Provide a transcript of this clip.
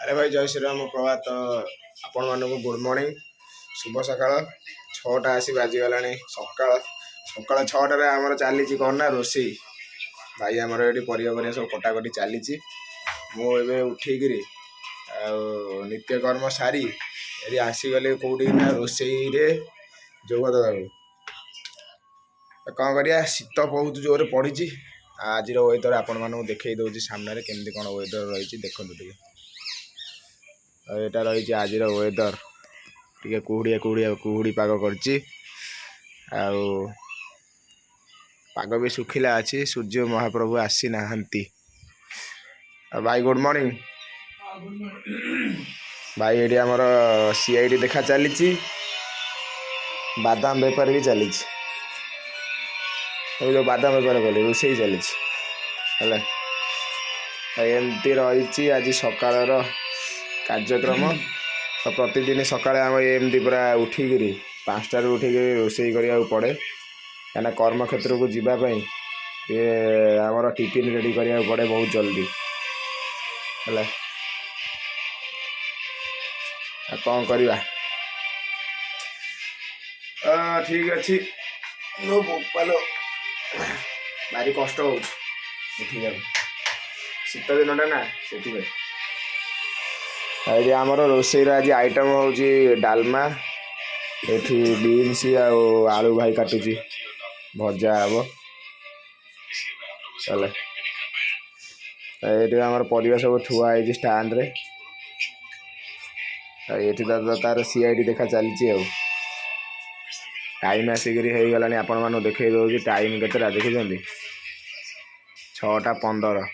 अरे भाई जय श्री राम प्रभात आपण मानक गुड मॉर्निंग शुभ सकाळ 6टा आसी बाजीगला सकाळ सकाळ 6टार आमर चली कौन ना रोषेई भाई आमर ये परिया सब कटाकटी चली मुझे उठिकी नित्यकर्म सारी ये आसीगले कौटी ना रोषेई रे जोग देवाक कौन करिया शीत बहुत जोर पड़ी आज वेदर आपण मानक देखई दौर सामने केमती कौन वेदर रही देखो यहाँ रही आज वेदर टे कुहुड़िया कुहुड़िया कुहुड़ी पाग कर पाग भी सुखिला अच्छी सूर्य महाप्रभु आसी ना भाई गुड मॉर्निंग भाई ये आमर सीआईडी देखा चली बादाम बेपार भी चली जो बादाम बेपार कले रोषे चली एमती रही आज सकाळ कार्यक्रम तो प्रतिदिन सकाଳେ आम एमती पूरा उठिकी 5टार उठिकी रोषे करा पड़े क्या कर्म क्षेत्र को जीवाई ये आमर टिफिन रेडी करा पड़े बहुत जल्दी है कौन करवा ठीक अच्छे नो बोपालो भारी कष्ट हो शीत दिनटा ना से ये आमर रोषेर आज आइटम हूँ डालमा एठी बीन्स आलू भाई काटुची भजा हम चले ये आमर परिवा सब थुआई स्टाण्ड रे ये तार सीआईडी देखा चली टाइम आसिक हो आपण मानू देखे दौर टाइम केतटा देखी 6टा 15।